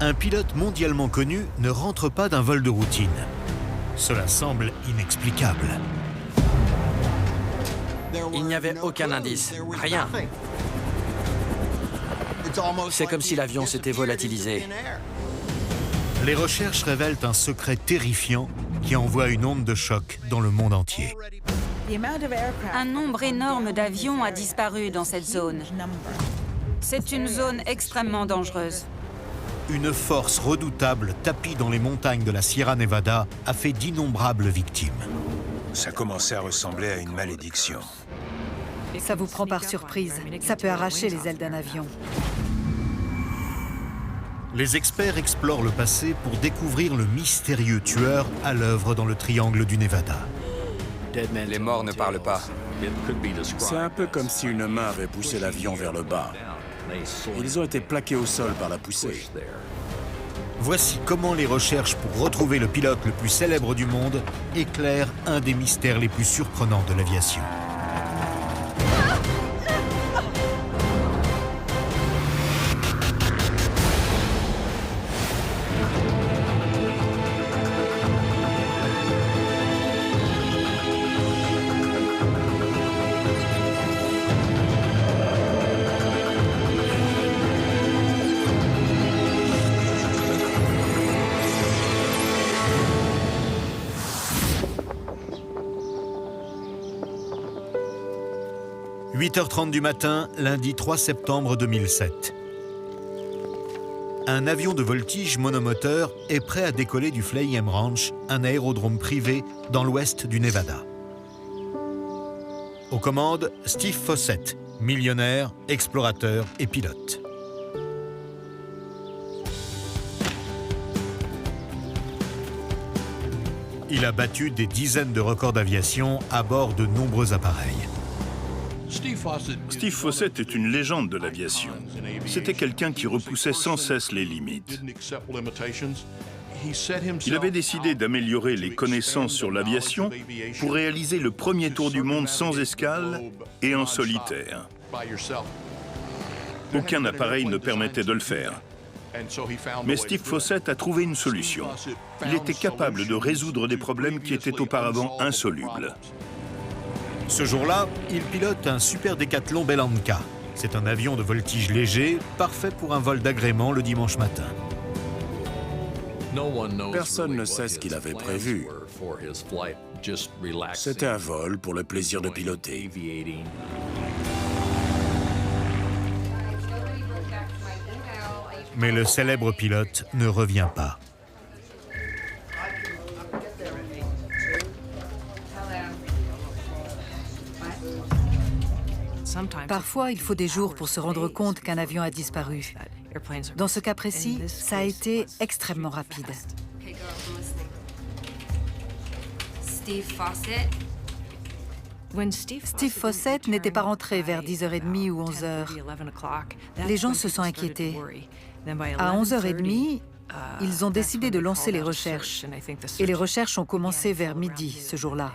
un pilote mondialement connu ne rentre pas d'un vol de routine. Cela semble inexplicable. Il n'y avait aucun indice, rien. C'est comme si l'avion s'était volatilisé. Les recherches révèlent un secret terrifiant qui envoie une onde de choc dans le monde entier. Un nombre énorme d'avions a disparu dans cette zone. C'est une zone extrêmement dangereuse. Une force redoutable tapie dans les montagnes de la Sierra Nevada a fait d'innombrables victimes. Ça commençait à ressembler à une malédiction. Ça vous prend par surprise. Ça peut arracher les ailes d'un avion. Les experts explorent le passé pour découvrir le mystérieux tueur à l'œuvre dans le triangle du Nevada. Les morts ne parlent pas. C'est un peu comme si une main avait poussé l'avion vers le bas. Ils ont été plaqués au sol par la poussée. Voici comment les recherches pour retrouver le pilote le plus célèbre du monde éclairent un des mystères les plus surprenants de l'aviation. « 8h30 du matin, lundi 3 septembre 2007. Un avion de voltige monomoteur est prêt à décoller du Flayham Ranch, un aérodrome privé dans l'ouest du Nevada. Aux commandes, Steve Fossett, millionnaire, explorateur et pilote. Il a battu des dizaines de records d'aviation à bord de nombreux appareils. Steve Fossett est une légende de l'aviation. C'était quelqu'un qui repoussait sans cesse les limites. Il avait décidé d'améliorer les connaissances sur l'aviation pour réaliser le premier tour du monde sans escale et en solitaire. Aucun appareil ne permettait de le faire. Mais Steve Fossett a trouvé une solution. Il était capable de résoudre des problèmes qui étaient auparavant insolubles. Ce jour-là, il pilote un Super Decathlon Bellanca. C'est un avion de voltige léger, parfait pour un vol d'agrément le dimanche matin. Personne ne sait ce qu'il avait prévu. C'était un vol pour le plaisir de piloter. Mais le célèbre pilote ne revient pas. Parfois, il faut des jours pour se rendre compte qu'un avion a disparu. Dans ce cas précis, ça a été extrêmement rapide. Steve Fossett n'était pas rentré vers 10h30 ou 11h. Les gens se sont inquiétés. À 11h30, ils ont décidé de lancer les recherches. Et les recherches ont commencé vers midi ce jour-là.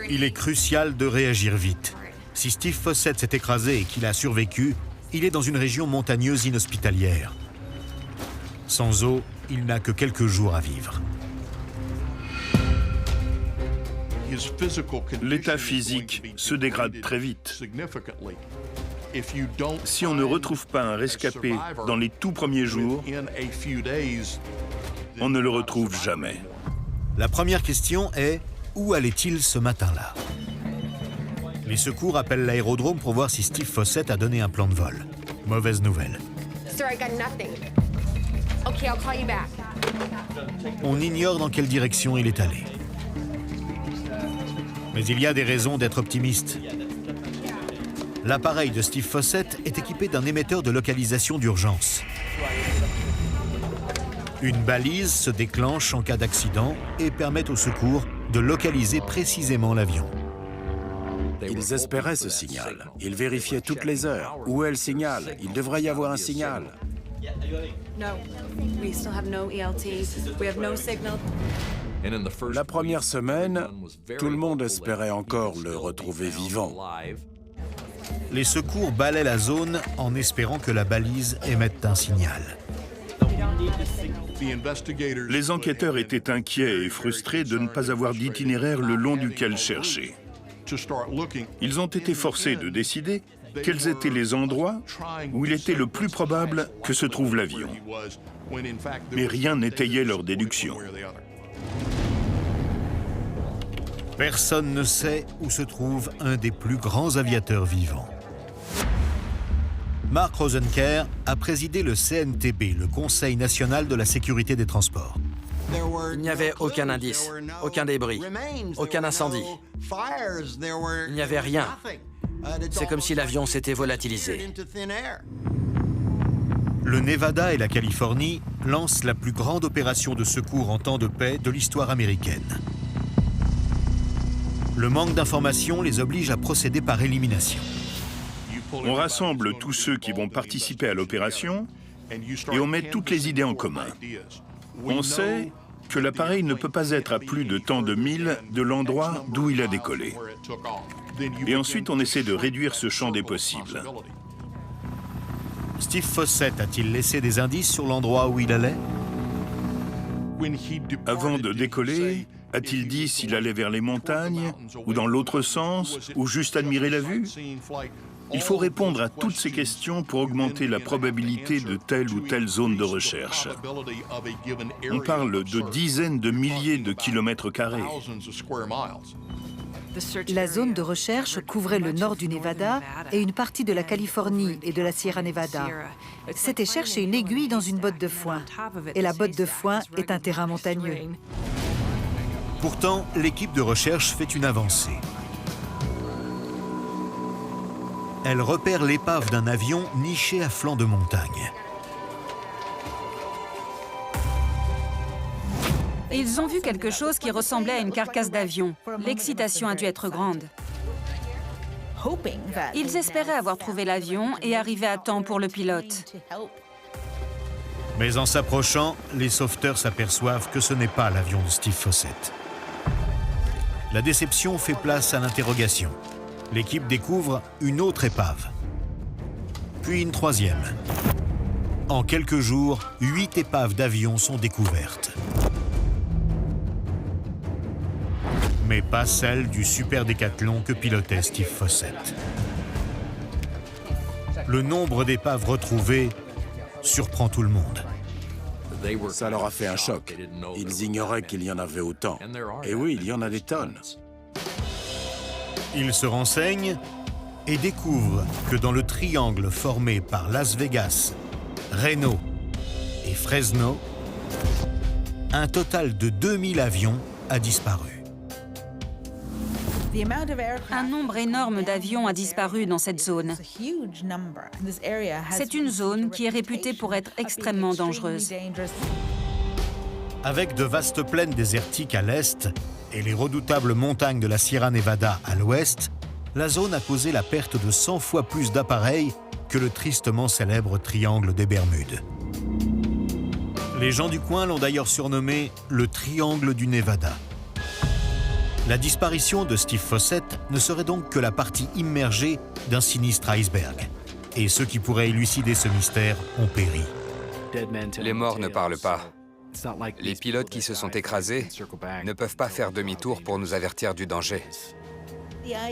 Il est crucial de réagir vite. Si Steve Fossett s'est écrasé et qu'il a survécu, il est dans une région montagneuse inhospitalière. Sans eau, il n'a que quelques jours à vivre. L'état physique se dégrade très vite. Si on ne retrouve pas un rescapé dans les tout premiers jours, on ne le retrouve jamais. La première question est: où allait-il ce matin-là? Les secours appellent l'aérodrome pour voir si Steve Fossett a donné un plan de vol. Mauvaise nouvelle. On ignore dans quelle direction il est allé. Mais il y a des raisons d'être optimiste. L'appareil de Steve Fossett est équipé d'un émetteur de localisation d'urgence. Une balise se déclenche en cas d'accident et permet aux secours de localiser précisément l'avion. Ils espéraient ce signal. Ils vérifiaient toutes les heures. Où est le signal? Il devrait y avoir un signal. La première semaine, tout le monde espérait encore le retrouver vivant. Les secours balaient la zone en espérant que la balise émette un signal. Les enquêteurs étaient inquiets et frustrés de ne pas avoir d'itinéraire le long duquel chercher. Ils ont été forcés de décider quels étaient les endroits où il était le plus probable que se trouve l'avion. Mais rien n'étayait leur déduction. Personne ne sait où se trouve un des plus grands aviateurs vivants. Mark Rosenker a présidé le CNTB, le Conseil national de la sécurité des transports. Il n'y avait aucun indice, aucun débris, aucun incendie. Il n'y avait rien. C'est comme si l'avion s'était volatilisé. Le Nevada et la Californie lancent la plus grande opération de secours en temps de paix de l'histoire américaine. Le manque d'informations les oblige à procéder par élimination. On rassemble tous ceux qui vont participer à l'opération et on met toutes les idées en commun. On sait que l'appareil ne peut pas être à plus de tant de milles de l'endroit d'où il a décollé. Et ensuite, on essaie de réduire ce champ des possibles. Steve Fossett a-t-il laissé des indices sur l'endroit où il allait? Avant de décoller, a-t-il dit s'il allait vers les montagnes, ou dans l'autre sens, ou juste admirer la vue? Il faut répondre à toutes ces questions pour augmenter la probabilité de telle ou telle zone de recherche. On parle de dizaines de milliers de kilomètres carrés. La zone de recherche couvrait le nord du Nevada et une partie de la Californie et de la Sierra Nevada. C'était chercher une aiguille dans une botte de foin. Et la botte de foin est un terrain montagneux. Pourtant, l'équipe de recherche fait une avancée. Elle repère l'épave d'un avion niché à flanc de montagne. Ils ont vu quelque chose qui ressemblait à une carcasse d'avion. L'excitation a dû être grande. Ils espéraient avoir trouvé l'avion et arriver à temps pour le pilote. Mais en s'approchant, les sauveteurs s'aperçoivent que ce n'est pas l'avion de Steve Fossett. La déception fait place à l'interrogation. L'équipe découvre une autre épave, puis une troisième. En quelques jours, 8 épaves d'avions sont découvertes. Mais pas celle du super décathlon que pilotait Steve Fossett. Le nombre d'épaves retrouvées surprend tout le monde. Ça leur a fait un choc. Ils ignoraient qu'il y en avait autant. Et oui, il y en a des tonnes. Ils se renseignent et découvrent que dans le triangle formé par Las Vegas, Reno et Fresno, un total de 2000 avions a disparu. Un nombre énorme d'avions a disparu dans cette zone. C'est une zone qui est réputée pour être extrêmement dangereuse. Avec de vastes plaines désertiques à l'est et les redoutables montagnes de la Sierra Nevada à l'ouest, la zone a causé la perte de 100 fois plus d'appareils que le tristement célèbre triangle des Bermudes. Les gens du coin l'ont d'ailleurs surnommé le triangle du Nevada. La disparition de Steve Fossett ne serait donc que la partie immergée d'un sinistre iceberg. Et ceux qui pourraient élucider ce mystère ont péri. Les morts ne parlent pas. Les pilotes qui se sont écrasés ne peuvent pas faire demi-tour pour nous avertir du danger.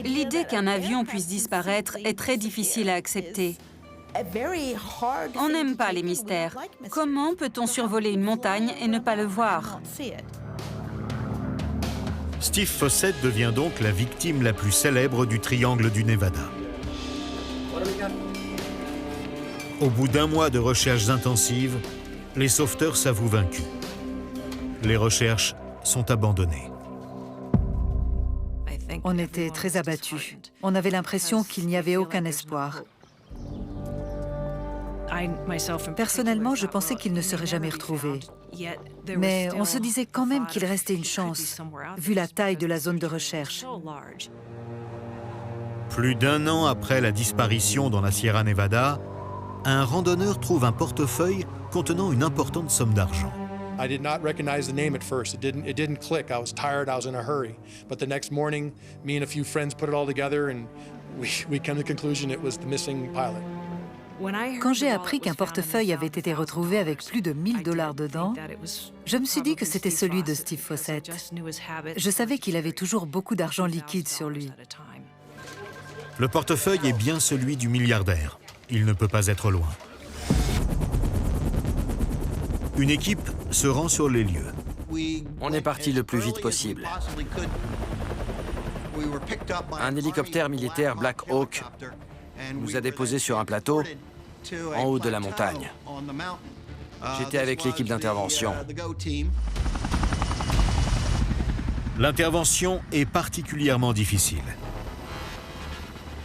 L'idée qu'un avion puisse disparaître est très difficile à accepter. On n'aime pas les mystères. Comment peut-on survoler une montagne et ne pas le voir? Steve Fossett devient donc la victime la plus célèbre du triangle du Nevada. Au bout d'un mois de recherches intensives, les sauveteurs s'avouent vaincus. Les recherches sont abandonnées. On était très abattus. On avait l'impression qu'il n'y avait aucun espoir. Personnellement, je pensais qu'il ne serait jamais retrouvé. Mais on se disait quand même qu'il restait une chance, vu la taille de la zone de recherche. Plus d'un an après la disparition dans la Sierra Nevada, un randonneur trouve un portefeuille contenant une importante somme d'argent. I did not recognize the name at first. It didn't click. I was tired. I was in a hurry. But the next morning, me and a few friends put it all together, and we come to the conclusion it was the missing pilot. Quand j'ai appris qu'un portefeuille avait été retrouvé avec plus de 1 000 $ dedans, je me suis dit que c'était celui de Steve Fossett. Je savais qu'il avait toujours beaucoup d'argent liquide sur lui. Le portefeuille est bien celui du milliardaire. Il ne peut pas être loin. Une équipe se rend sur les lieux. On est parti le plus vite possible. Un hélicoptère militaire Black Hawk nous a déposés sur un plateau en haut de la montagne. J'étais avec l'équipe d'intervention. L'intervention est particulièrement difficile.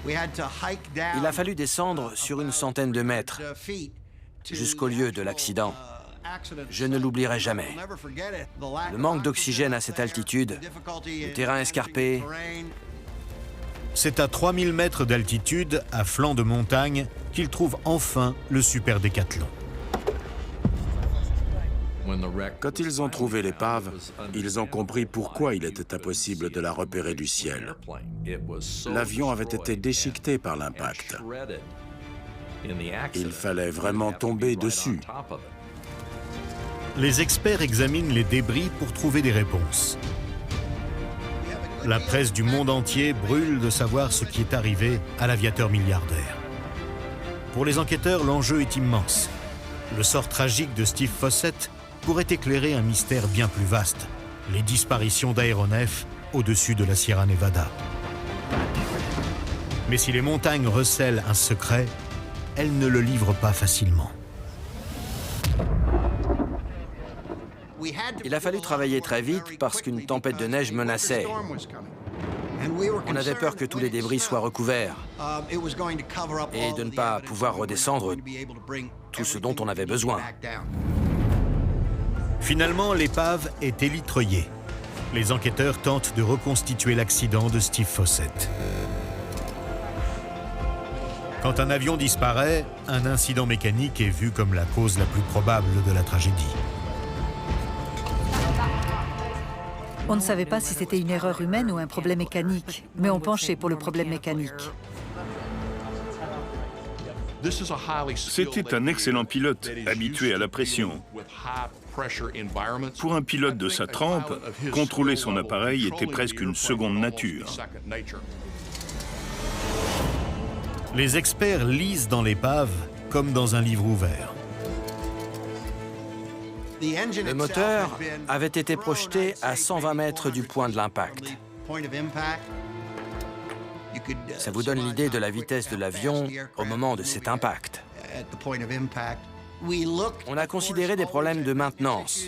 Il a fallu descendre sur une centaine de mètres jusqu'au lieu de l'accident. Je ne l'oublierai jamais. Le manque d'oxygène à cette altitude, le terrain escarpé. C'est à 3000 mètres d'altitude, à flanc de montagne, qu'il trouve enfin le super décathlon. Quand ils ont trouvé l'épave, ils ont compris pourquoi il était impossible de la repérer du ciel. L'avion avait été déchiqueté par l'impact. Il fallait vraiment tomber dessus. Les experts examinent les débris pour trouver des réponses. La presse du monde entier brûle de savoir ce qui est arrivé à l'aviateur milliardaire. Pour les enquêteurs, l'enjeu est immense. Le sort tragique de Steve Fossett pourrait éclairer un mystère bien plus vaste, les disparitions d'aéronefs au-dessus de la Sierra Nevada. Mais si les montagnes recèlent un secret, elles ne le livrent pas facilement. Il a fallu travailler très vite parce qu'une tempête de neige menaçait. On avait peur que tous les débris soient recouverts et de ne pas pouvoir redescendre tout ce dont on avait besoin. Finalement, l'épave est élitreillée. Les enquêteurs tentent de reconstituer l'accident de Steve Fossett. Quand un avion disparaît, un incident mécanique est vu comme la cause la plus probable de la tragédie. On ne savait pas si c'était une erreur humaine ou un problème mécanique, mais on penchait pour le problème mécanique. C'était un excellent pilote, habitué à la pression. Pour un pilote de sa trempe, contrôler son appareil était presque une seconde nature. Les experts lisent dans l'épave comme dans un livre ouvert. Le moteur avait été projeté à 120 mètres du point de l'impact. Ça vous donne l'idée de la vitesse de l'avion au moment de cet impact. On a considéré des problèmes de maintenance.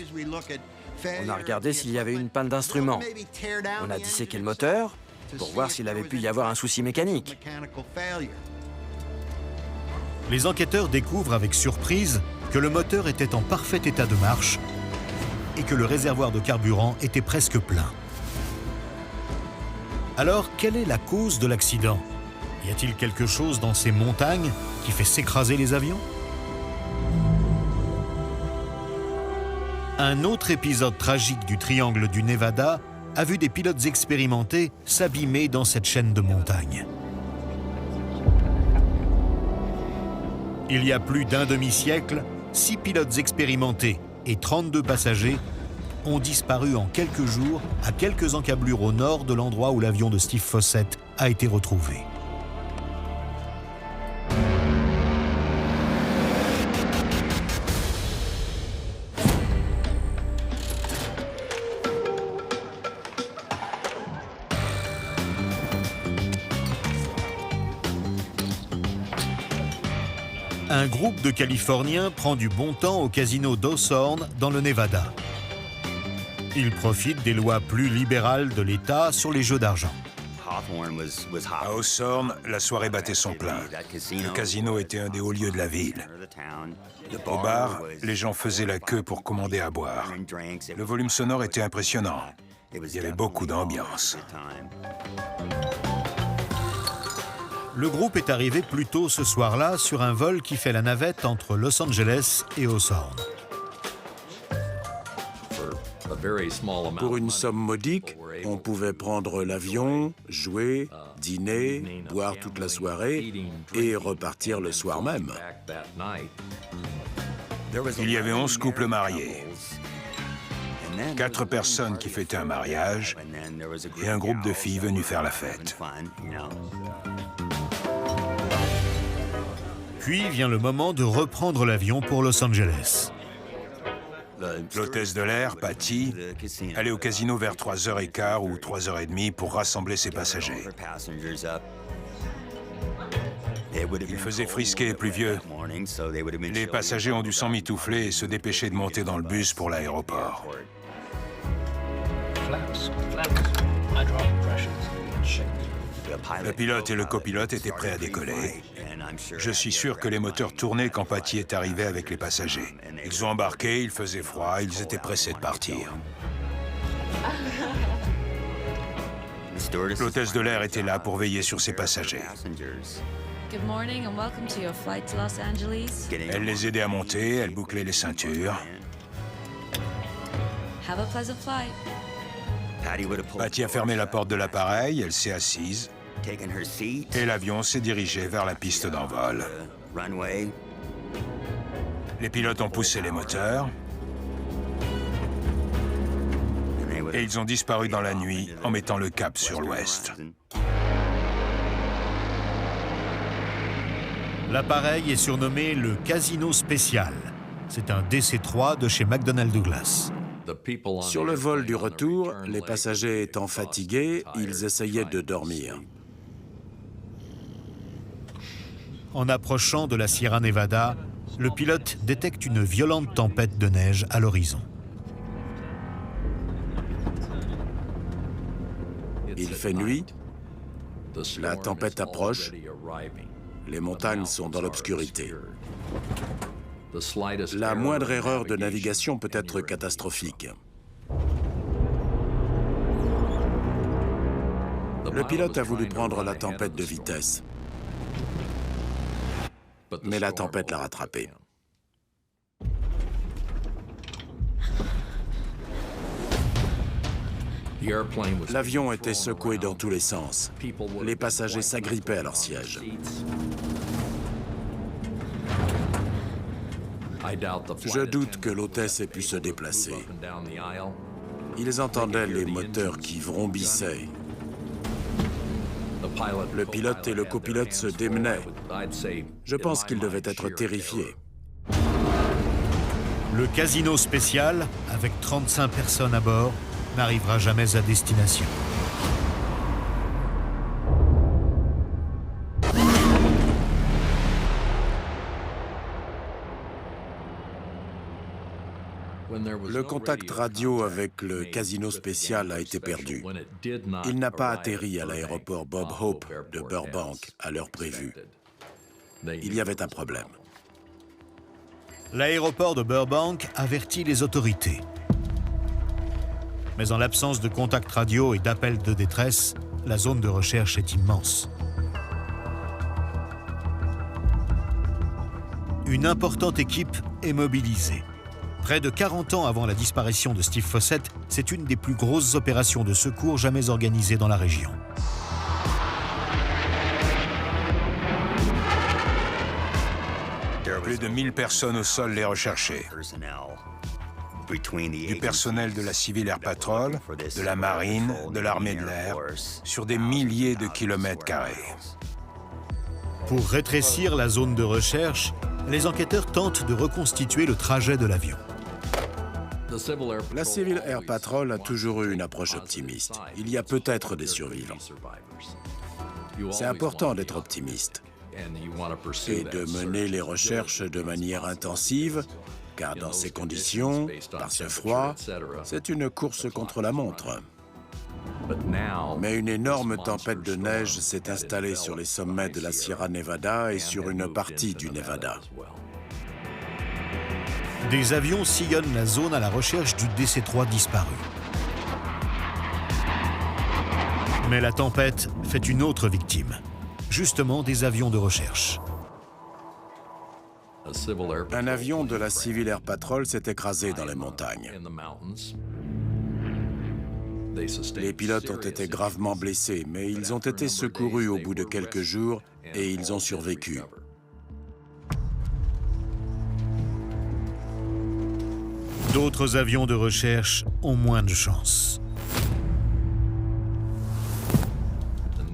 On a regardé s'il y avait une panne d'instrument. On a disséqué le moteur pour voir s'il avait pu y avoir un souci mécanique. Les enquêteurs découvrent avec surprise que le moteur était en parfait état de marche et que le réservoir de carburant était presque plein. Alors, quelle est la cause de l'accident? Y a-t-il quelque chose dans ces montagnes qui fait s'écraser les avions? Un autre épisode tragique du triangle du Nevada a vu des pilotes expérimentés s'abîmer dans cette chaîne de montagnes. Il y a plus d'un demi-siècle, 6 pilotes expérimentés et 32 passagers ont disparu en quelques jours à quelques encablures au nord de l'endroit où l'avion de Steve Fossett a été retrouvé. Un groupe de Californiens prend du bon temps au casino d'Hawthorne dans le Nevada. Ils profitent des lois plus libérales de l'État sur les jeux d'argent. À Hawthorne, la soirée battait son plein. Le casino était un des hauts lieux de la ville. Au bar, les gens faisaient la queue pour commander à boire. Le volume sonore était impressionnant. Il y avait beaucoup d'ambiance. Le groupe est arrivé plus tôt ce soir-là sur un vol qui fait la navette entre Los Angeles et Hawthorne. Pour une somme modique, On pouvait prendre l'avion, jouer, dîner, boire toute la soirée et repartir le soir même. Il y avait 11 couples mariés, 4 personnes qui fêtaient un mariage et un groupe de filles venues faire la fête. Puis vient le moment de reprendre l'avion pour Los Angeles. L'hôtesse de l'air, Patty, allait au casino vers 3h15 ou 3h30 pour rassembler ses passagers. Il faisait frisqué et pluvieux. Les passagers ont dû s'emmitoufler et se dépêcher de monter dans le bus pour l'aéroport. Le pilote et le copilote étaient prêts à décoller. Je suis sûr que les moteurs tournaient quand Patty est arrivé avec les passagers. Ils ont embarqué, il faisait froid, ils étaient pressés de partir. L'hôtesse de l'air était là pour veiller sur ses passagers. Elle les aidait à monter, elle bouclait les ceintures. Patty a fermé la porte de l'appareil, elle s'est assise et l'avion s'est dirigé vers la piste d'envol. Les pilotes ont poussé les moteurs et ils ont disparu dans la nuit en mettant le cap sur l'ouest. L'appareil est surnommé le Casino Spécial. C'est un DC-3 de chez McDonnell Douglas. Sur le vol du retour, les passagers étant fatigués, ils essayaient de dormir. En approchant de la Sierra Nevada, le pilote détecte une violente tempête de neige à l'horizon. Il fait nuit, la tempête approche, les montagnes sont dans l'obscurité. La moindre erreur de navigation peut être catastrophique. Le pilote a voulu prendre la tempête de vitesse, mais la tempête l'a rattrapé. L'avion était secoué dans tous les sens. Les passagers s'agrippaient à leur siège. Je doute que l'hôtesse ait pu se déplacer. Ils entendaient les moteurs qui vrombissaient. Le pilote et le copilote se démenaient. Je pense qu'ils devaient être terrifiés. Le Casino Spécial, avec 35 personnes à bord, n'arrivera jamais à destination. Le contact radio avec le Casino Spécial a été perdu. Il n'a pas atterri à l'aéroport Bob Hope de Burbank à l'heure prévue. Il y avait un problème. L'aéroport de Burbank avertit les autorités. Mais en l'absence de contact radio et d'appel de détresse, la zone de recherche est immense. Une importante équipe est mobilisée. Près de 40 ans avant la disparition de Steve Fossett, c'est une des plus grosses opérations de secours jamais organisées dans la région. Plus de 1000 personnes au sol les recherchaient. Du personnel de la Civil Air Patrol, de la Marine, de l'Armée de l'air, sur des milliers de kilomètres carrés. Pour rétrécir la zone de recherche, les enquêteurs tentent de reconstituer le trajet de l'avion. La Civil Air Patrol a toujours eu une approche optimiste. Il y a peut-être des survivants. C'est important d'être optimiste et de mener les recherches de manière intensive, car dans ces conditions, par ce froid, c'est une course contre la montre. Mais une énorme tempête de neige s'est installée sur les sommets de la Sierra Nevada et sur une partie du Nevada. Des avions sillonnent la zone à la recherche du DC-3 disparu. Mais la tempête fait une autre victime, justement des avions de recherche. Un avion de la Civil Air Patrol s'est écrasé dans les montagnes. Les pilotes ont été gravement blessés, mais ils ont été secourus au bout de quelques jours et ils ont survécu. D'autres avions de recherche ont moins de chance.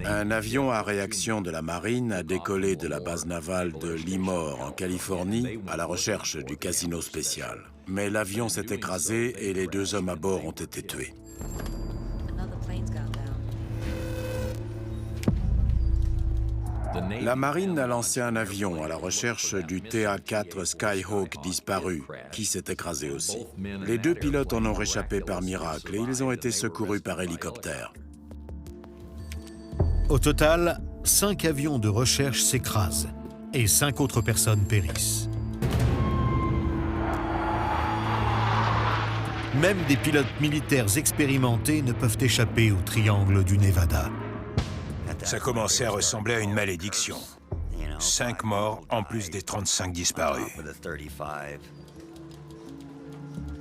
Un avion à réaction de la marine a décollé de la base navale de Lemoore, en Californie, à la recherche du casino spécial. Mais l'avion s'est écrasé et les 2 hommes à bord ont été tués. La marine a lancé un avion à la recherche du TA-4 Skyhawk disparu, qui s'est écrasé aussi. Les 2 pilotes en ont réchappé par miracle et ils ont été secourus par hélicoptère. Au total, 5 avions de recherche s'écrasent et 5 autres personnes périssent. Même des pilotes militaires expérimentés ne peuvent échapper au triangle du Nevada. Ça commençait à ressembler à une malédiction. 5 morts en plus des 35 disparus.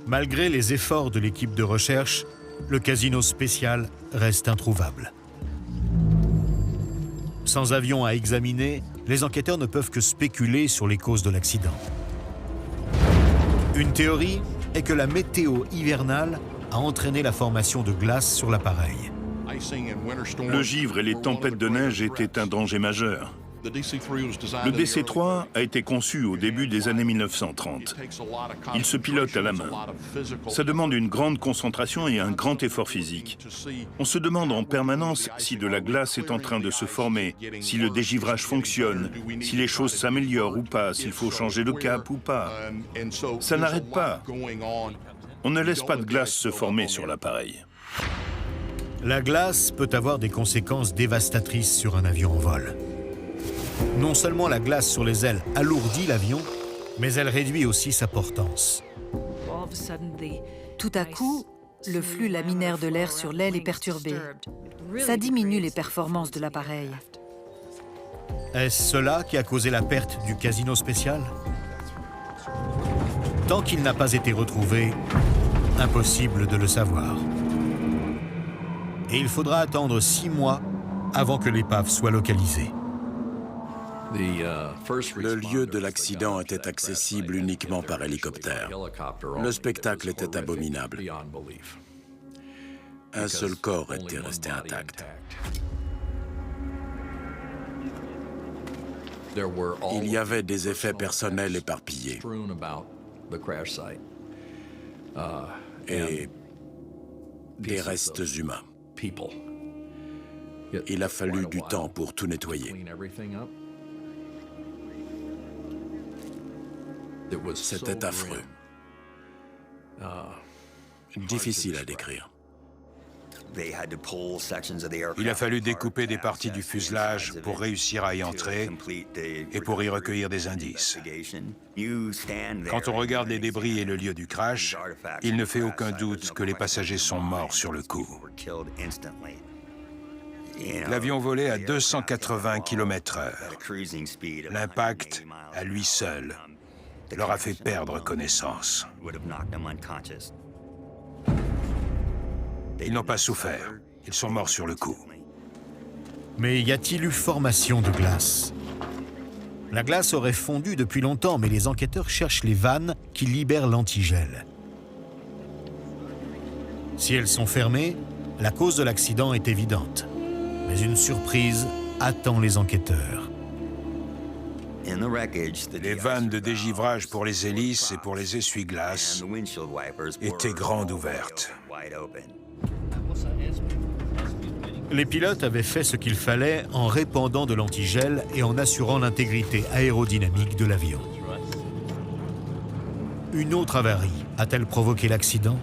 Malgré les efforts de l'équipe de recherche, le casino spécial reste introuvable. Sans avion à examiner, les enquêteurs ne peuvent que spéculer sur les causes de l'accident. Une théorie est que la météo hivernale a entraîné la formation de glace sur l'appareil. Le givre et les tempêtes de neige étaient un danger majeur. Le DC-3 a été conçu au début des années 1930. Il se pilote à la main. Ça demande une grande concentration et un grand effort physique. On se demande en permanence si de la glace est en train de se former, si le dégivrage fonctionne, si les choses s'améliorent ou pas, s'il faut changer de cap ou pas. Ça n'arrête pas. On ne laisse pas de glace se former sur l'appareil. La glace peut avoir des conséquences dévastatrices sur un avion en vol. Non seulement la glace sur les ailes alourdit l'avion, mais elle réduit aussi sa portance. Tout à coup, le flux laminaire de l'air sur l'aile est perturbé. Ça diminue les performances de l'appareil. Est-ce cela qui a causé la perte du casino spécial? Tant qu'il n'a pas été retrouvé, impossible de le savoir. Et il faudra attendre 6 mois avant que l'épave soit localisée. Le lieu de l'accident était accessible uniquement par hélicoptère. Le spectacle était abominable. Un seul corps était resté intact. Il y avait des effets personnels éparpillés. Et des restes humains. Il a fallu du temps pour tout nettoyer. C'était affreux. Difficile à décrire. Il a fallu découper des parties du fuselage pour réussir à y entrer et pour y recueillir des indices. Quand on regarde les débris et le lieu du crash, il ne fait aucun doute que les passagers sont morts sur le coup. L'avion volait à 280 km/h. L'impact, à lui seul, leur a fait perdre connaissance. Ils n'ont pas souffert. Ils sont morts sur le coup. Mais y a-t-il eu formation de glace? La glace aurait fondu depuis longtemps, mais les enquêteurs cherchent les vannes qui libèrent l'antigel. Si elles sont fermées, la cause de l'accident est évidente. Mais une surprise attend les enquêteurs. Les vannes de dégivrage pour les hélices et pour les essuie-glaces étaient grandes ouvertes. Les pilotes avaient fait ce qu'il fallait en répandant de l'antigel et en assurant l'intégrité aérodynamique de l'avion. Une autre avarie a-t-elle provoqué l'accident?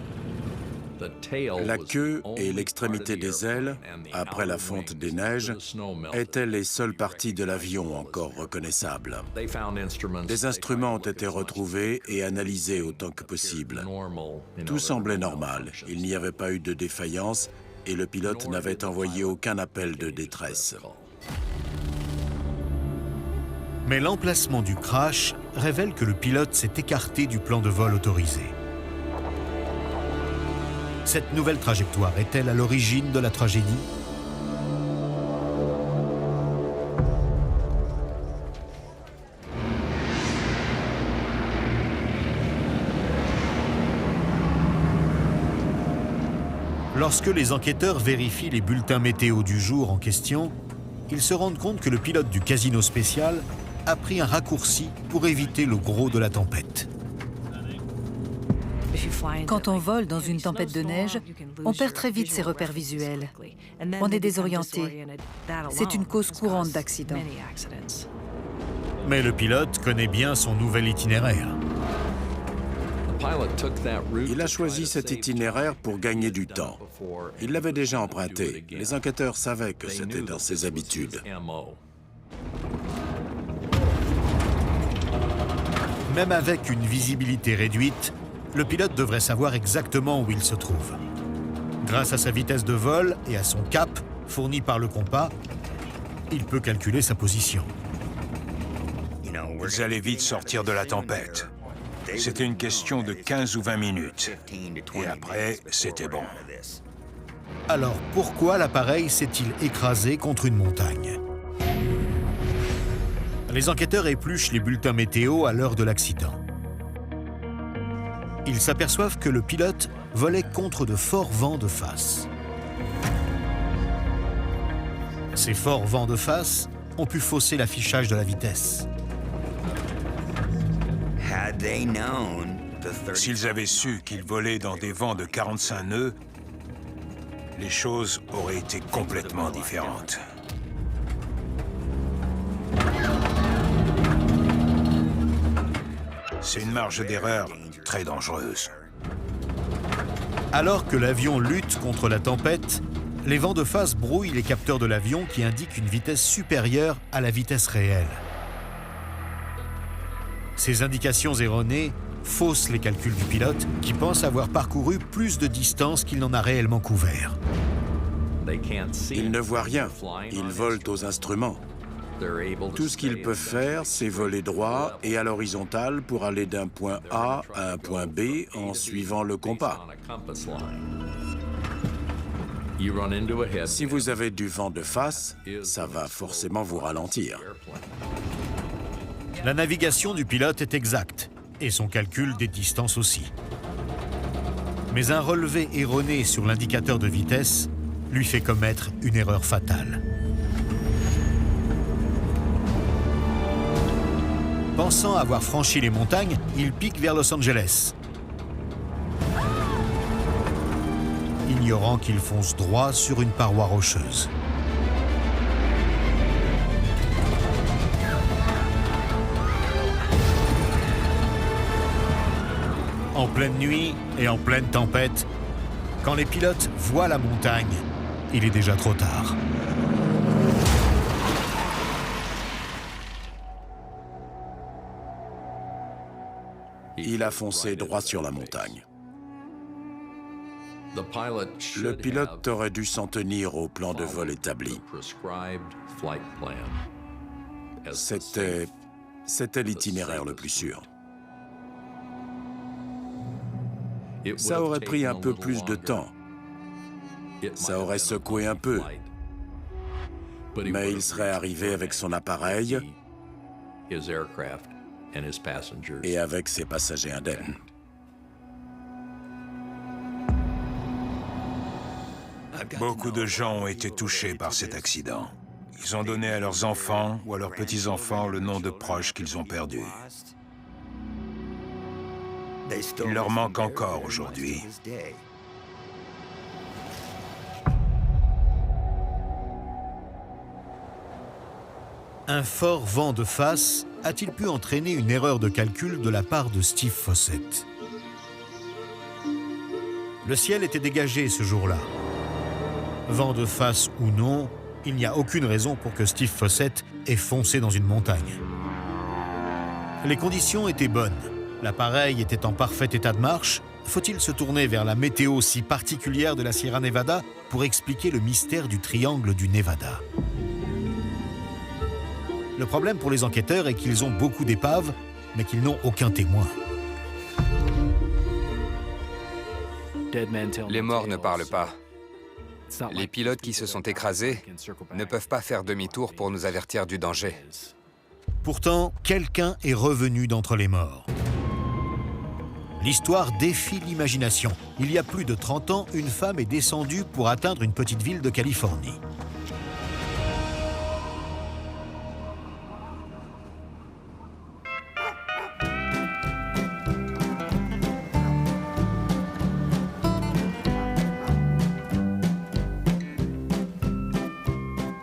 La queue et l'extrémité des ailes, après la fonte des neiges, étaient les seules parties de l'avion encore reconnaissables. Des instruments ont été retrouvés et analysés autant que possible. Tout semblait normal, il n'y avait pas eu de défaillance et le pilote n'avait envoyé aucun appel de détresse. Mais l'emplacement du crash révèle que le pilote s'est écarté du plan de vol autorisé. Cette nouvelle trajectoire est-elle à l'origine de la tragédie? Lorsque les enquêteurs vérifient les bulletins météo du jour en question, ils se rendent compte que le pilote du casino spécial a pris un raccourci pour éviter le gros de la tempête. Quand on vole dans une tempête de neige, on perd très vite ses repères visuels. On est désorienté. C'est une cause courante d'accidents. Mais le pilote connaît bien son nouvel itinéraire. Il a choisi cet itinéraire pour gagner du temps. Il l'avait déjà emprunté. Les enquêteurs savaient que c'était dans ses habitudes. Même avec une visibilité réduite, le pilote devrait savoir exactement où il se trouve. Grâce à sa vitesse de vol et à son cap, fourni par le compas, il peut calculer sa position. Ils allaient vite sortir de la tempête. C'était une question de 15 ou 20 minutes. Et après, c'était bon. Alors pourquoi l'appareil s'est-il écrasé contre une montagne? Les enquêteurs épluchent les bulletins météo à l'heure de l'accident. Ils s'aperçoivent que le pilote volait contre de forts vents de face. Ces forts vents de face ont pu fausser l'affichage de la vitesse. S'ils avaient su qu'ils volaient dans des vents de 45 nœuds, les choses auraient été complètement différentes. C'est une marge d'erreur très dangereuse. Alors que l'avion lutte contre la tempête, les vents de face brouillent les capteurs de l'avion qui indiquent une vitesse supérieure à la vitesse réelle. Ces indications erronées faussent les calculs du pilote qui pense avoir parcouru plus de distance qu'il n'en a réellement couvert. Ils ne voient rien. Ils volent aux instruments. Tout ce qu'ils peuvent faire, c'est voler droit et à l'horizontale pour aller d'un point A à un point B en suivant le compas. Si vous avez du vent de face, ça va forcément vous ralentir. La navigation du pilote est exacte, et son calcul des distances aussi. Mais un relevé erroné sur l'indicateur de vitesse lui fait commettre une erreur fatale. Pensant avoir franchi les montagnes, il pique vers Los Angeles. Ignorant qu'il fonce droit sur une paroi rocheuse. En pleine nuit et en pleine tempête, quand les pilotes voient la montagne, il est déjà trop tard. Il a foncé droit sur la montagne. Le pilote aurait dû s'en tenir au plan de vol établi. C'était l'itinéraire le plus sûr. Ça aurait pris un peu plus de temps. Ça aurait secoué un peu. Mais il serait arrivé avec son appareil et avec ses passagers indemnes. Beaucoup de gens ont été touchés par cet accident. Ils ont donné à leurs enfants ou à leurs petits-enfants le nom de proches qu'ils ont perdus. Il leur manque encore aujourd'hui. Un fort vent de face a-t-il pu entraîner une erreur de calcul de la part de Steve Fossett? Le ciel était dégagé ce jour-là. Vent de face ou non, il n'y a aucune raison pour que Steve Fossett ait foncé dans une montagne. Les conditions étaient bonnes. L'appareil était en parfait état de marche. Faut-il se tourner vers la météo si particulière de la Sierra Nevada pour expliquer le mystère du triangle du Nevada? Le problème pour les enquêteurs est qu'ils ont beaucoup d'épaves, mais qu'ils n'ont aucun témoin. Les morts ne parlent pas. Les pilotes qui se sont écrasés ne peuvent pas faire demi-tour pour nous avertir du danger. Pourtant, quelqu'un est revenu d'entre les morts. L'histoire défie l'imagination. Il y a plus de 30 ans, une femme est descendue pour atteindre une petite ville de Californie.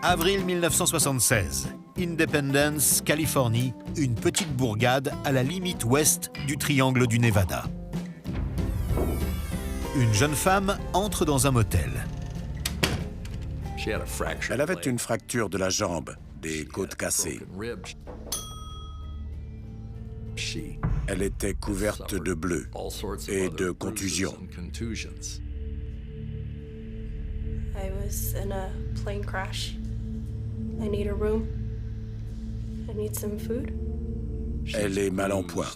Avril 1976, Independence, Californie, une petite bourgade à la limite ouest du triangle du Nevada. Une jeune femme entre dans un motel. Elle avait une fracture de la jambe, des côtes cassées. Elle était couverte de bleu et de contusions. I was in a plane crash. I need a room. I need some food. Elle est mal en point.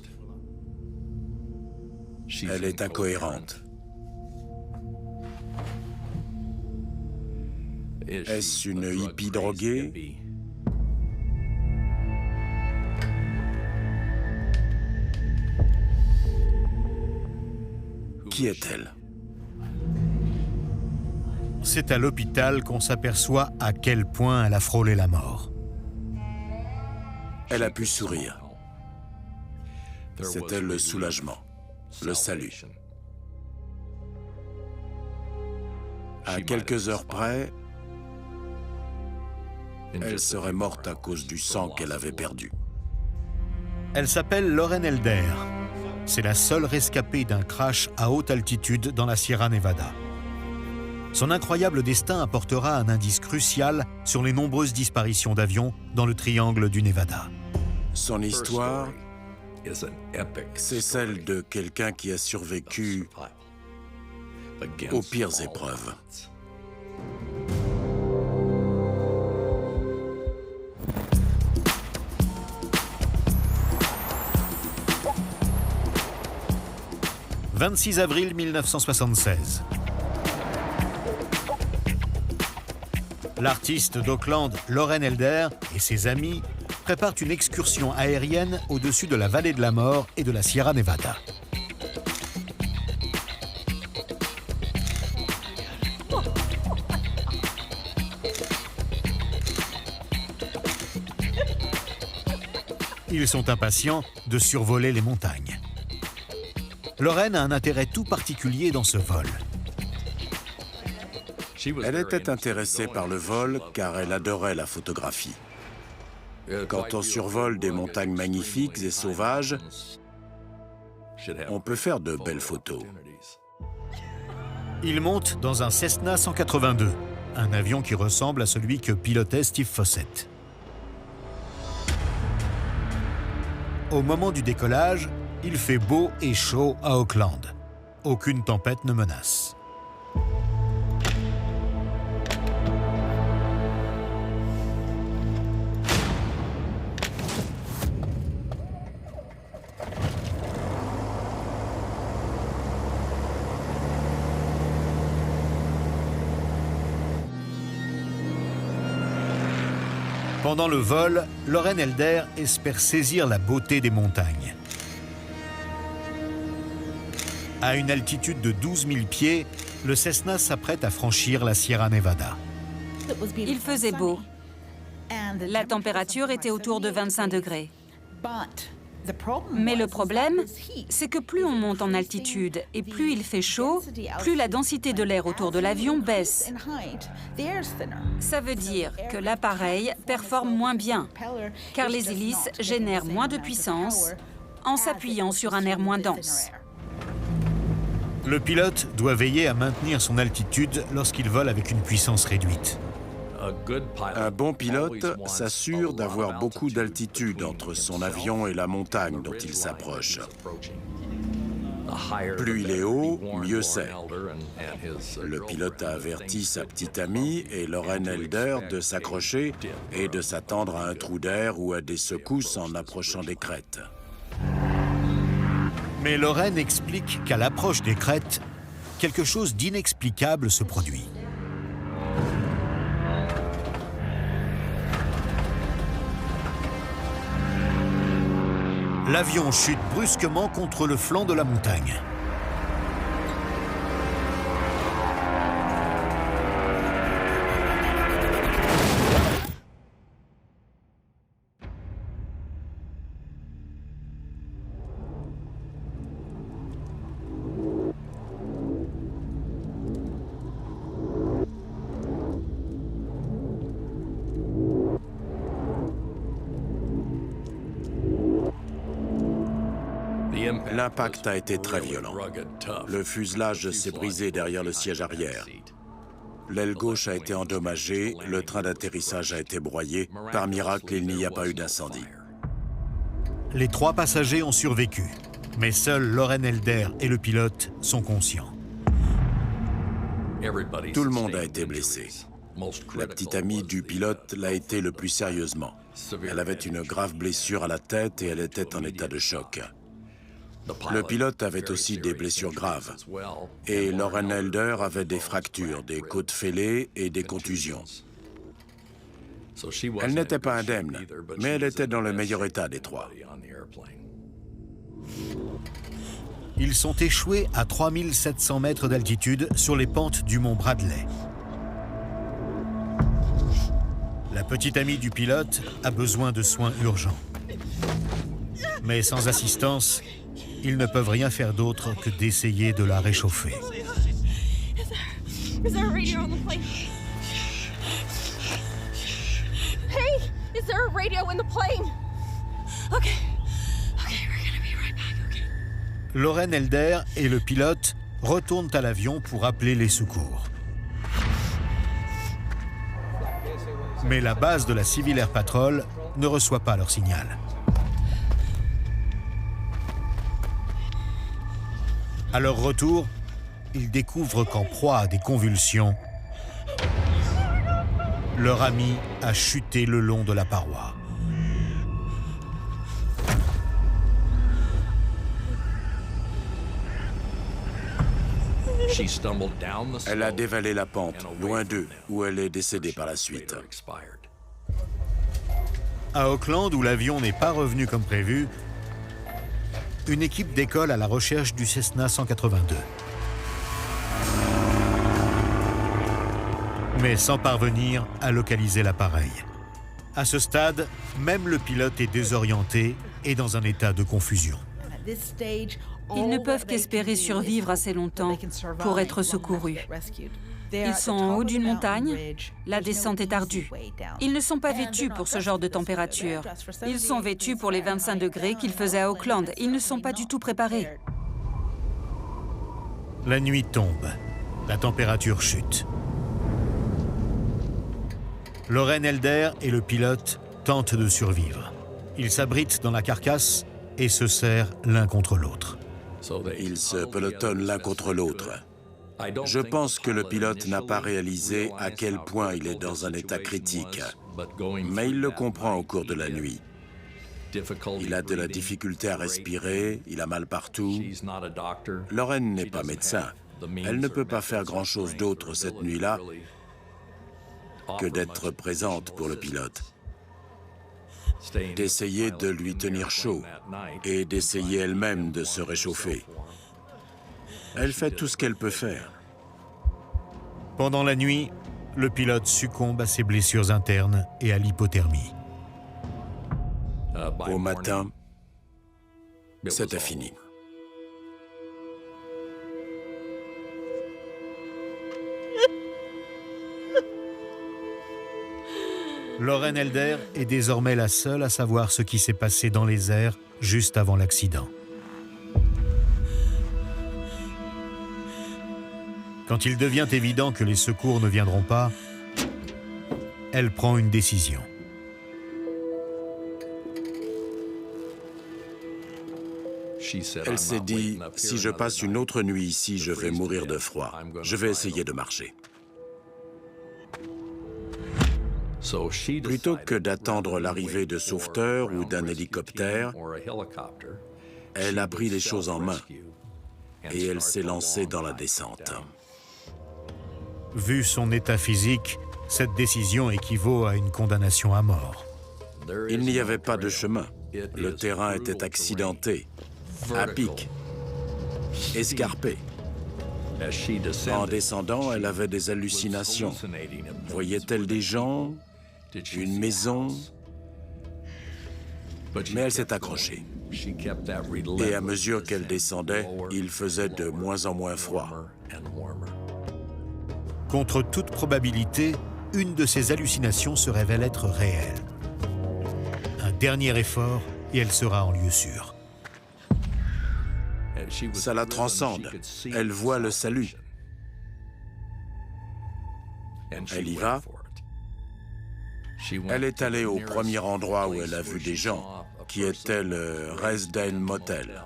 Elle est incohérente. Est-ce une hippie droguée? Qui est-elle? C'est à l'hôpital qu'on s'aperçoit à quel point elle a frôlé la mort. Elle a pu sourire. C'était le soulagement, le salut. À quelques heures près, elle serait morte à cause du sang qu'elle avait perdu. Elle s'appelle Lauren Elder. C'est la seule rescapée d'un crash à haute altitude dans la Sierra Nevada. Son incroyable destin apportera un indice crucial sur les nombreuses disparitions d'avions dans le triangle du Nevada. Son histoire, c'est celle de quelqu'un qui a survécu aux pires épreuves. « 26 avril 1976. L'artiste d'Oakland, Lauren Elder, et ses amis préparent une excursion aérienne au-dessus de la vallée de la mort et de la Sierra Nevada. Ils sont impatients de survoler les montagnes. Lauren a un intérêt tout particulier dans ce vol. Elle était intéressée par le vol car elle adorait la photographie. Quand on survole des montagnes magnifiques et sauvages, on peut faire de belles photos. Il monte dans un Cessna 182, un avion qui ressemble à celui que pilotait Steve Fossett. Au moment du décollage, il fait beau et chaud à Oakland. Aucune tempête ne menace. Pendant le vol, Lauren Elder espère saisir la beauté des montagnes. À une altitude de 12 000 pieds, le Cessna s'apprête à franchir la Sierra Nevada. Il faisait beau. La température était autour de 25 degrés. Mais le problème, c'est que plus on monte en altitude et plus il fait chaud, plus la densité de l'air autour de l'avion baisse. Ça veut dire que l'appareil performe moins bien, car les hélices génèrent moins de puissance en s'appuyant sur un air moins dense. Le pilote doit veiller à maintenir son altitude lorsqu'il vole avec une puissance réduite. Un bon pilote s'assure d'avoir beaucoup d'altitude entre son avion et la montagne dont il s'approche. Plus il est haut, mieux c'est. Le pilote a averti sa petite amie et Lauren Elder de s'accrocher et de s'attendre à un trou d'air ou à des secousses en approchant des crêtes. Mais Lauren explique qu'à l'approche des crêtes, quelque chose d'inexplicable se produit. L'avion chute brusquement contre le flanc de la montagne. L'impact a été très violent. Le fuselage s'est brisé derrière le siège arrière. L'aile gauche a été endommagée, le train d'atterrissage a été broyé. Par miracle, il n'y a pas eu d'incendie. Les 3 passagers ont survécu, mais seuls Loren Elder et le pilote sont conscients. Tout le monde a été blessé. La petite amie du pilote l'a été le plus sérieusement. Elle avait une grave blessure à la tête et elle était en état de choc. Le pilote avait aussi des blessures graves. Et Loren Elder avait des fractures, des côtes fêlées et des contusions. Elle n'était pas indemne, mais elle était dans le meilleur état des 3. Ils sont échoués à 3700 mètres d'altitude sur les pentes du mont Bradley. La petite amie du pilote a besoin de soins urgents. Mais sans assistance, ils ne peuvent rien faire d'autre que d'essayer de la réchauffer. Is there a radio on the plane? Hey, is there a radio in the plane? Okay, we're gonna be right back, okay? Loren Elder et le pilote retournent à l'avion pour appeler les secours. Mais la base de la Civil Air Patrol ne reçoit pas leur signal. À leur retour, ils découvrent qu'en proie à des convulsions, leur ami a chuté le long de la paroi. Elle a dévalé la pente, loin d'eux, où elle est décédée par la suite. À Auckland, où l'avion n'est pas revenu comme prévu, une équipe décolle à la recherche du Cessna 182. Mais sans parvenir à localiser l'appareil. À ce stade, même le pilote est désorienté et dans un état de confusion. Ils ne peuvent qu'espérer survivre assez longtemps pour être secourus. Ils sont en haut d'une montagne, la descente est ardue. Ils ne sont pas vêtus pour ce genre de température. Ils sont vêtus pour les 25 degrés qu'il faisait à Auckland. Ils ne sont pas du tout préparés. La nuit tombe, la température chute. Loren Elder et le pilote tentent de survivre. Ils s'abritent dans la carcasse et se serrent l'un contre l'autre. Ils se pelotonnent l'un contre l'autre. Je pense que le pilote n'a pas réalisé à quel point il est dans un état critique, mais il le comprend au cours de la nuit. Il a de la difficulté à respirer, il a mal partout. Loren n'est pas médecin. Elle ne peut pas faire grand-chose d'autre cette nuit-là que d'être présente pour le pilote, d'essayer de lui tenir chaud et d'essayer elle-même de se réchauffer. Elle fait tout ce qu'elle peut faire. Pendant la nuit, le pilote succombe à ses blessures internes et à l'hypothermie. Au matin, c'était fini. Loren Elder est désormais la seule à savoir ce qui s'est passé dans les airs juste avant l'accident. Quand il devient évident que les secours ne viendront pas, elle prend une décision. Elle s'est dit, si je passe une autre nuit ici, je vais mourir de froid. Je vais essayer de marcher. Plutôt que d'attendre l'arrivée de sauveteurs ou d'un hélicoptère, elle a pris les choses en main. et elle s'est lancée dans la descente. Vu son état physique, cette décision équivaut à une condamnation à mort. Il n'y avait pas de chemin. Le terrain était accidenté, à pic, escarpé. En descendant, elle avait des hallucinations. Voyait-elle des gens, une maison? Mais elle s'est accrochée. Et à mesure qu'elle descendait, il faisait de moins en moins froid. Contre toute probabilité, une de ces hallucinations se révèle être réelle. Un dernier effort et elle sera en lieu sûr. Ça la transcende. Elle voit le salut. Elle y va. Elle est allée au premier endroit où elle a vu des gens, qui était le Resden Motel.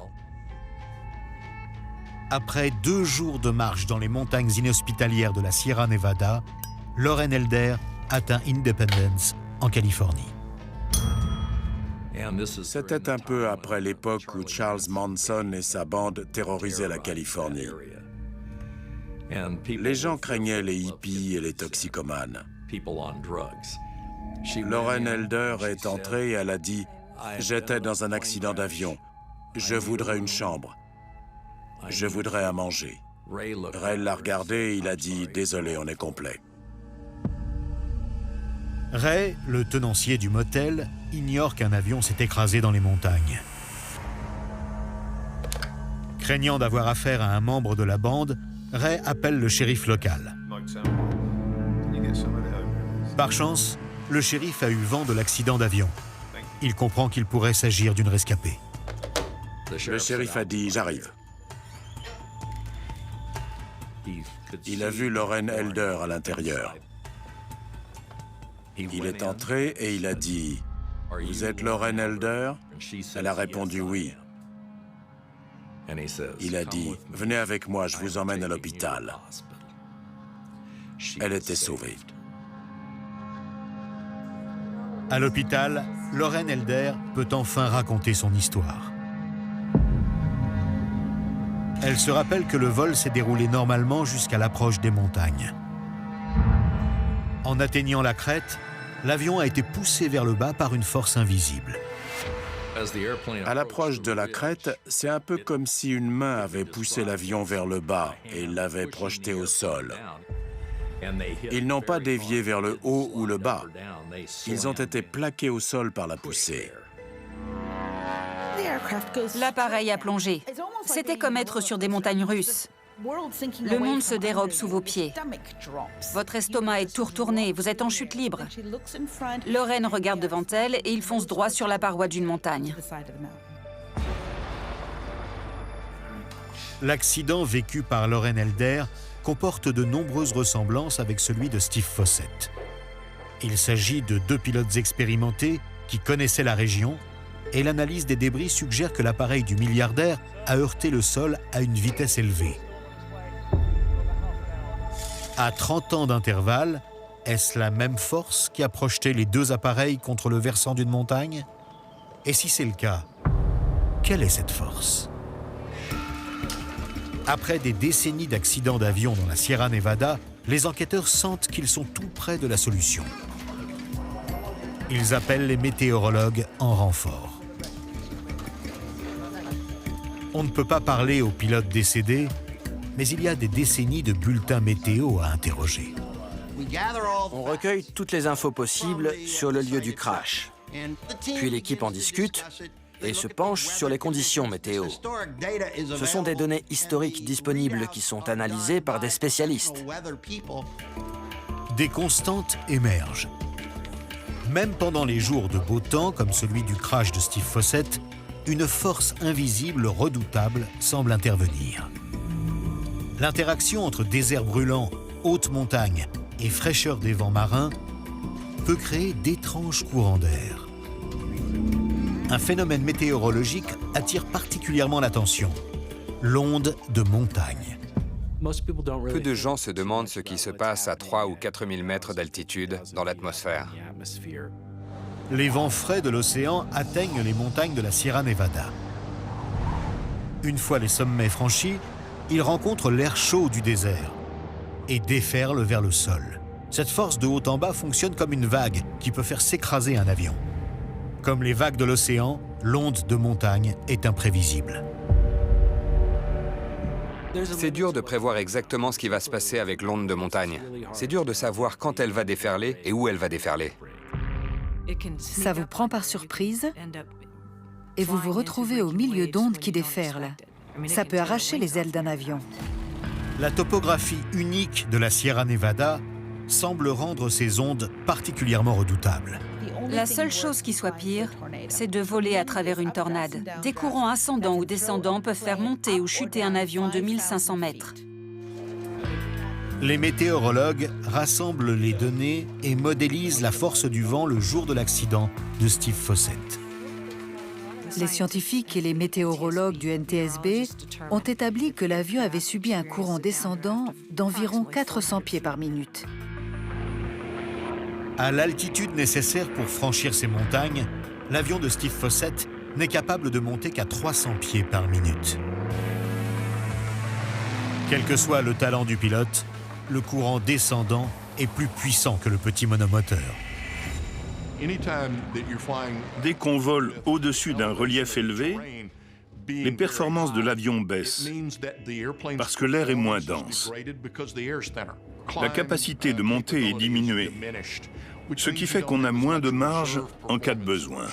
Après 2 jours de marche dans les montagnes inhospitalières de la Sierra Nevada, Lauren Elder atteint Independence, en Californie. C'était un peu après l'époque où Charles Manson et sa bande terrorisaient la Californie. Les gens craignaient les hippies et les toxicomanes. Lauren Elder est entrée et elle a dit « J'étais dans un accident d'avion. Je voudrais une chambre. Je voudrais à manger. » Ray l'a regardé et il a dit « Désolé, on est complet. » Ray, le tenancier du motel, ignore qu'un avion s'est écrasé dans les montagnes. Craignant d'avoir affaire à un membre de la bande, Ray appelle le shérif local. Par chance, le shérif a eu vent de l'accident d'avion. Il comprend qu'il pourrait s'agir d'une rescapée. Le shérif a dit « J'arrive ». Il a vu Lauren Elder à l'intérieur. Il est entré et il a dit « Vous êtes Lauren Elder ?» Elle a répondu « Oui ». Il a dit « Venez avec moi, je vous emmène à l'hôpital ». Elle était sauvée. À l'hôpital, Lauren Elder peut enfin raconter son histoire. Elle se rappelle que le vol s'est déroulé normalement jusqu'à l'approche des montagnes. En atteignant la crête, l'avion a été poussé vers le bas par une force invisible. À l'approche de la crête, c'est un peu comme si une main avait poussé l'avion vers le bas et l'avait projeté au sol. Ils n'ont pas dévié vers le haut ou le bas. Ils ont été plaqués au sol par la poussée. L'appareil a plongé. C'était comme être sur des montagnes russes. Le monde se dérobe sous vos pieds. Votre estomac est tout retourné, vous êtes en chute libre. Lauren regarde devant elle et il fonce droit sur la paroi d'une montagne. L'accident vécu par Lauren Elder comporte de nombreuses ressemblances avec celui de Steve Fossett. Il s'agit de 2 pilotes expérimentés qui connaissaient la région et l'analyse des débris suggère que l'appareil du milliardaire a heurté le sol à une vitesse élevée. À 30 ans d'intervalle, est-ce la même force qui a projeté les 2 appareils contre le versant d'une montagne? Et si c'est le cas, quelle est cette force? Après des décennies d'accidents d'avion dans la Sierra Nevada, les enquêteurs sentent qu'ils sont tout près de la solution. Ils appellent les météorologues en renfort. On ne peut pas parler aux pilotes décédés, mais il y a des décennies de bulletins météo à interroger. On recueille toutes les infos possibles sur le lieu du crash. Puis l'équipe en discute et se penche sur les conditions météo. Ce sont des données historiques disponibles qui sont analysées par des spécialistes. Des constantes émergent. Même pendant les jours de beau temps, comme celui du crash de Steve Fossett, une force invisible redoutable semble intervenir. L'interaction entre désert brûlant, haute montagne et fraîcheur des vents marins peut créer d'étranges courants d'air. Un phénomène météorologique attire particulièrement l'attention, l'onde de montagne. Peu de gens se demandent ce qui se passe à 3 ou 4 000 mètres d'altitude dans l'atmosphère. Les vents frais de l'océan atteignent les montagnes de la Sierra Nevada. Une fois les sommets franchis, il rencontre l'air chaud du désert et déferle vers le sol. Cette force de haut en bas fonctionne comme une vague qui peut faire s'écraser un avion. Comme les vagues de l'océan, l'onde de montagne est imprévisible. C'est dur de prévoir exactement ce qui va se passer avec l'onde de montagne. C'est dur de savoir quand elle va déferler et où elle va déferler. Ça vous prend par surprise et vous vous retrouvez au milieu d'ondes qui déferlent. Ça peut arracher les ailes d'un avion. La topographie unique de la Sierra Nevada semble rendre ces ondes particulièrement redoutables. La seule chose qui soit pire, c'est de voler à travers une tornade. Des courants ascendants ou descendants peuvent faire monter ou chuter un avion de 1500 mètres. Les météorologues rassemblent les données et modélisent la force du vent le jour de l'accident de Steve Fossett. Les scientifiques et les météorologues du NTSB ont établi que l'avion avait subi un courant descendant d'environ 400 pieds par minute. À l'altitude nécessaire pour franchir ces montagnes, l'avion de Steve Fossett n'est capable de monter qu'à 300 pieds par minute. Quel que soit le talent du pilote, le courant descendant est plus puissant que le petit monomoteur. Dès qu'on vole au-dessus d'un relief élevé, les performances de l'avion baissent parce que l'air est moins dense. La capacité de monter est diminuée, ce qui fait qu'on a moins de marge en cas de besoin.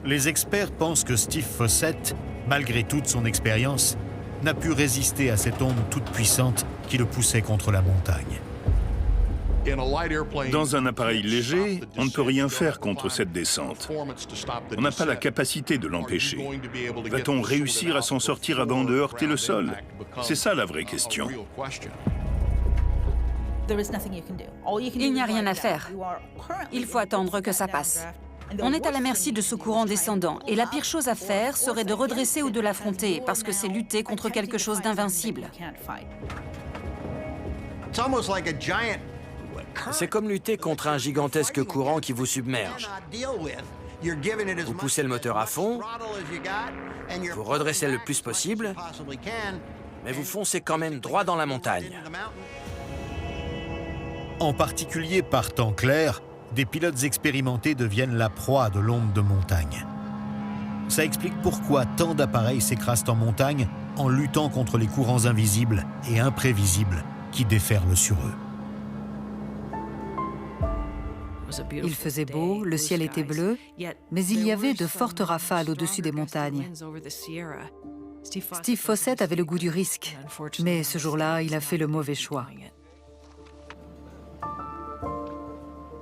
Les experts pensent que Steve Fossett, malgré toute son expérience, n'a pu résister à cette onde toute puissante qui le poussait contre la montagne. Dans un appareil léger, on ne peut rien faire contre cette descente. On n'a pas la capacité de l'empêcher. Va-t-on réussir à s'en sortir avant de heurter le sol? C'est ça la vraie question. Il n'y a rien à faire. Il faut attendre que ça passe. On est à la merci de ce courant descendant, et la pire chose à faire serait de redresser ou de l'affronter, parce que c'est lutter contre quelque chose d'invincible. C'est comme lutter contre un gigantesque courant qui vous submerge. Vous poussez le moteur à fond, vous redressez le plus possible, mais vous foncez quand même droit dans la montagne. En particulier par temps clair, des pilotes expérimentés deviennent la proie de l'onde de montagne. Ça explique pourquoi tant d'appareils s'écrasent en montagne en luttant contre les courants invisibles et imprévisibles qui déferlent sur eux. Il faisait beau, le ciel était bleu, mais il y avait de fortes rafales au-dessus des montagnes. Steve Fossett avait le goût du risque, mais ce jour-là, il a fait le mauvais choix.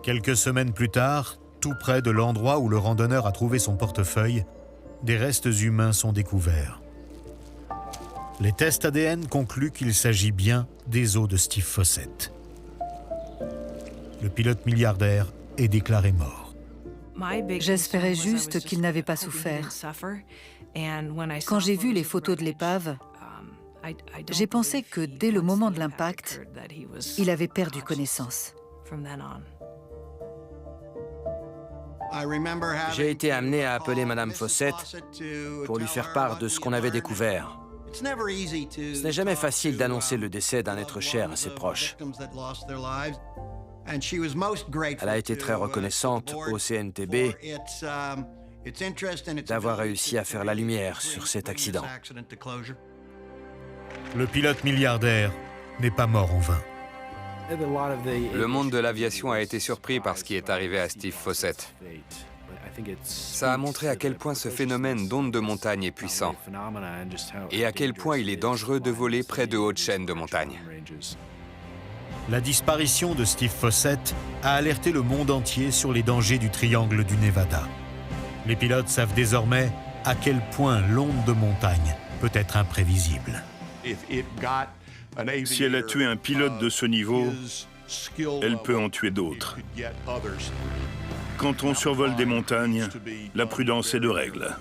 Quelques semaines plus tard, tout près de l'endroit où le randonneur a trouvé son portefeuille, des restes humains sont découverts. Les tests ADN concluent qu'il s'agit bien des os de Steve Fossett. Le pilote milliardaire est déclaré mort. J'espérais juste qu'il n'avait pas souffert. Quand j'ai vu les photos de l'épave, j'ai pensé que dès le moment de l'impact, il avait perdu connaissance. J'ai été amené à appeler Madame Fossett pour lui faire part de ce qu'on avait découvert. Ce n'est jamais facile d'annoncer le décès d'un être cher à ses proches. Elle a été très reconnaissante au CNTB d'avoir réussi à faire la lumière sur cet accident. Le pilote milliardaire n'est pas mort en vain. Le monde de l'aviation a été surpris par ce qui est arrivé à Steve Fossett. Ça a montré à quel point ce phénomène d'onde de montagne est puissant et à quel point il est dangereux de voler près de hautes chaînes de montagne. La disparition de Steve Fossett a alerté le monde entier sur les dangers du triangle du Nevada. Les pilotes savent désormais à quel point l'onde de montagne peut être imprévisible. Si elle a tué un pilote de ce niveau, elle peut en tuer d'autres. Quand on survole des montagnes, la prudence est de règle.